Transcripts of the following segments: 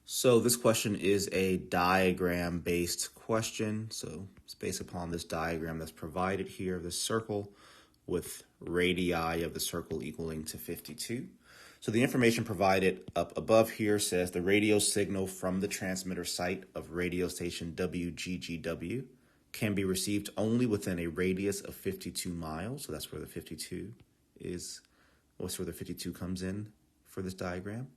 So this question is a diagram-based question. So it's based upon this diagram that's provided here, this circle with radii of the circle equaling to 52. So the information provided up above here says the radio signal from the transmitter site of radio station WGGW can be received only within a radius of 52 miles. So that's where the 52 is, that's where the 52 comes in for this diagram.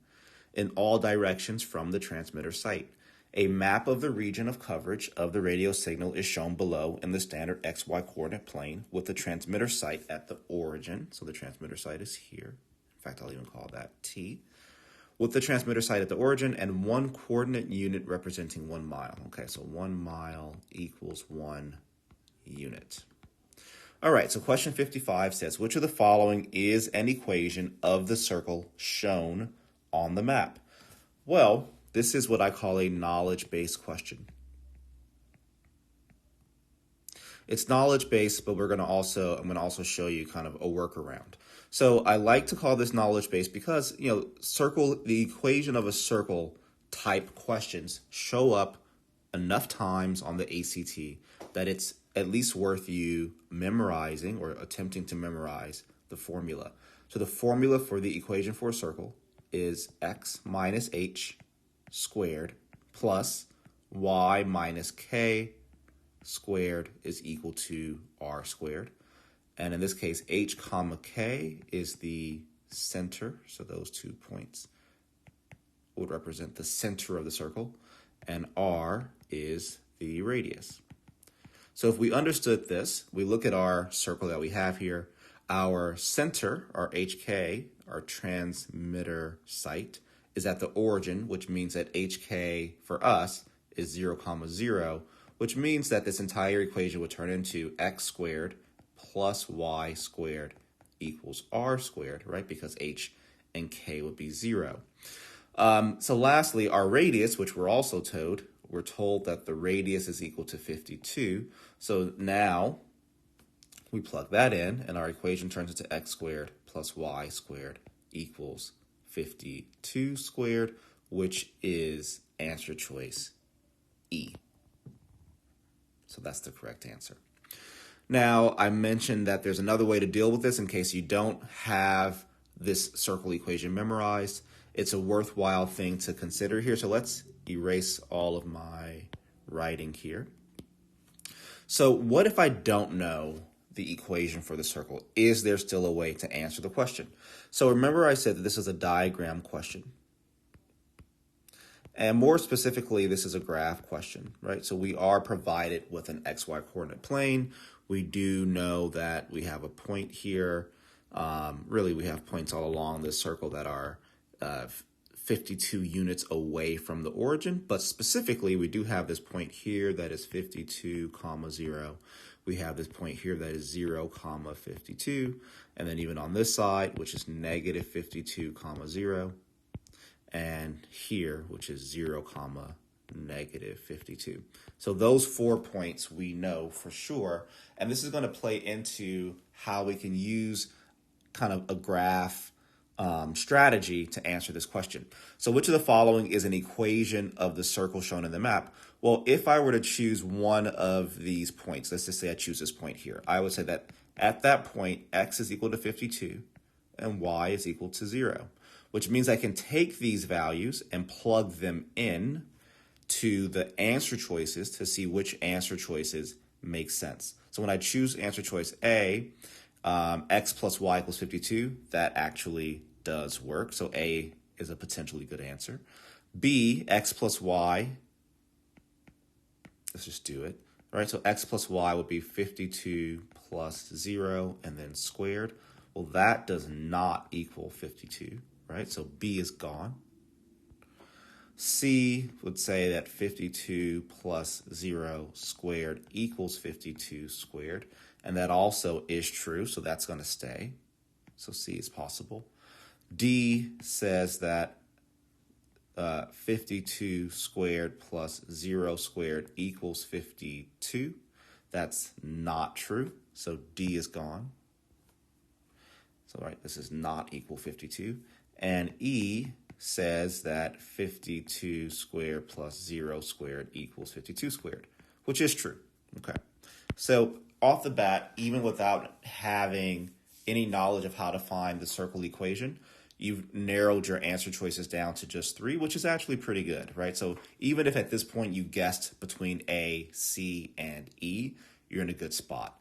In all directions from the transmitter site. A map of the region of coverage of the radio signal is shown below in the standard XY coordinate plane with the transmitter site at the origin. So the transmitter site is here. In fact, I'll even call that T. With the transmitter site at the origin and one coordinate unit representing 1 mile. Okay, so 1 mile equals 1 unit. All right, so question 55 says, which of the following is an equation of the circle shown on the map? Well, this is what I call a knowledge-based question. It's knowledge-based, but I'm going to also show you kind of a workaround. So I like to call this knowledge-based because, the equation of a circle type questions show up enough times on the ACT that it's at least worth you memorizing or attempting to memorize the formula. So the formula for the equation for a circle is x minus h squared plus y minus k squared is equal to r squared. And in this case, h comma k is the center. So those 2 points would represent the center of the circle. And r is the radius. So if we understood this, we look at our circle that we have here. Our center, our HK, our transmitter site, is at the origin, which means that HK for us is 0, 0, which means that this entire equation would turn into x squared plus y squared equals r squared, right? Because h and k would be 0. So lastly, our radius, which we're told that the radius is equal to 52. So now we plug that in, and our equation turns into x squared plus y squared equals 52 squared, which is answer choice E. So that's the correct answer. Now, I mentioned that there's another way to deal with this in case you don't have this circle equation memorized. It's a worthwhile thing to consider here. So let's erase all of my writing here. So what if I don't know the equation for the circle? Is there still a way to answer the question? So remember I said that this is a diagram question. And more specifically, this is a graph question, right? So we are provided with an XY coordinate plane. We do know that we have a point here. Really, we have points all along this circle that are 52 units away from the origin, but specifically we do have this point here that is 52, 0. We have this point here that is 0, 52, and then even on this side, which is negative 52, 0, and here, which is 0, negative 52. So those 4 points we know for sure, and this is going to play into how we can use kind of a graph strategy to answer this question. So which of the following is an equation of the circle shown in the map? Well, if I were to choose one of these points, let's just say I choose this point here, I would say that at that point, x is equal to 52 and y is equal to 0, which means I can take these values and plug them in to the answer choices to see which answer choices make sense. So when I choose answer choice A, x plus y equals 52, that actually does work. So A is a potentially good answer. B, x plus y, let's just do it. All right, so x plus y would be 52 plus 0 and then squared. Well, that does not equal 52, right? So B is gone. C would say that 52 plus 0 squared equals 52 squared. And that also is true, so that's going to stay. So C is possible. D says that 52 squared plus 0 squared equals 52. That's not true, so D is gone. So, right, this is not equal 52. And E says that 52 squared plus 0 squared equals 52 squared, which is true. Okay. So off the bat, even without having any knowledge of how to find the circle equation, you've narrowed your answer choices down to just 3, which is actually pretty good, right? So even if at this point you guessed between A, C, and E, you're in a good spot.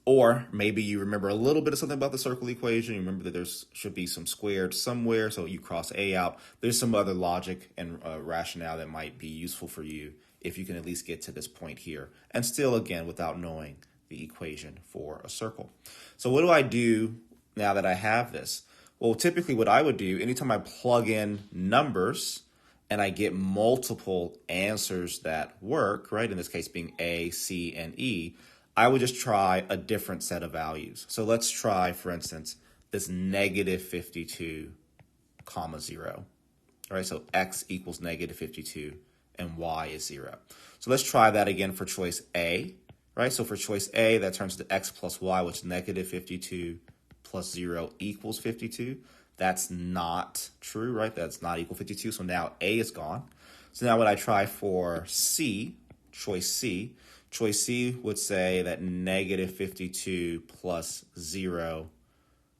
Or maybe you remember a little bit of something about the circle equation. You remember that there should be some squared somewhere, so you cross A out. There's some other logic and rationale that might be useful for you if you can at least get to this point here. And still, again, without knowing the equation for a circle. So what do I do now that I have this? Well, typically what I would do, anytime I plug in numbers and I get multiple answers that work, right, in this case being A, C, and E, I would just try a different set of values. So let's try, for instance, this negative 52, comma 0. All right, so x equals negative 52 and y is 0. So let's try that again for choice A, right? So for choice A, that turns to x plus y, which is negative 52 plus 0 equals 52. That's not true, right? That's not equal 52. So now A is gone. So now when I try for C, choice C would say that negative 52 plus 0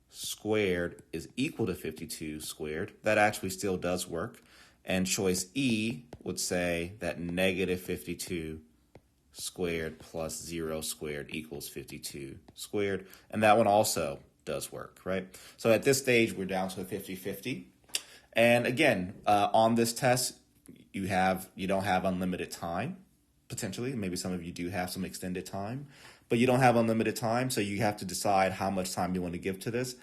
squared is equal to 52 squared. That actually still does work. And choice E would say that negative 52 squared plus 0 squared equals 52 squared. And that one also does work, right? So at this stage, we're down to a 50-50. And again, on this test, you don't have unlimited time. Potentially, maybe some of you do have some extended time, but you don't have unlimited time, so you have to decide how much time you want to give to this.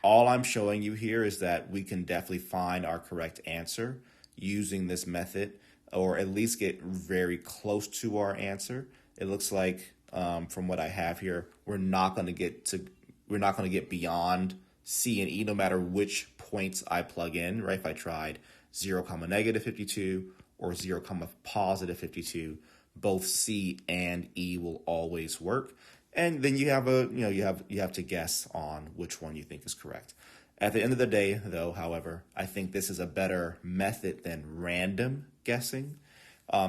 All I'm showing you here is that we can definitely find our correct answer using this method, or at least get very close to our answer. It looks like from what I have here, we're not going to get beyond C and E no matter which points I plug in, right? If I tried 0, negative 52 or 0, positive 52, both C and E will always work. And then you have to guess on which one you think is correct. At the end of the day, though, however, I think this is a better method than random guessing.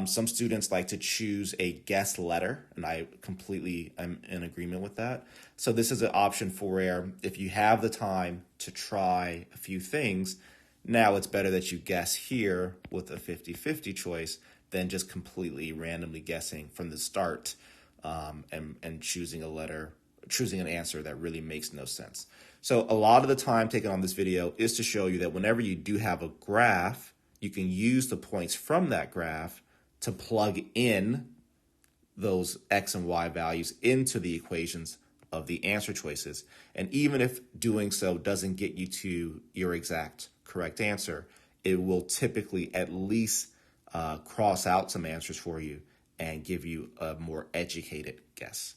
Some students like to choose a guess letter, and I completely am in agreement with that. So this is an option for where if you have the time to try a few things, now it's better that you guess here with a 50-50 choice than just completely randomly guessing from the start and choosing an answer that really makes no sense. So a lot of the time taken on this video is to show you that whenever you do have a graph, you can use the points from that graph to plug in those x and y values into the equations of the answer choices. And even if doing so doesn't get you to your exact correct answer, it will typically at least cross out some answers for you and give you a more educated guess.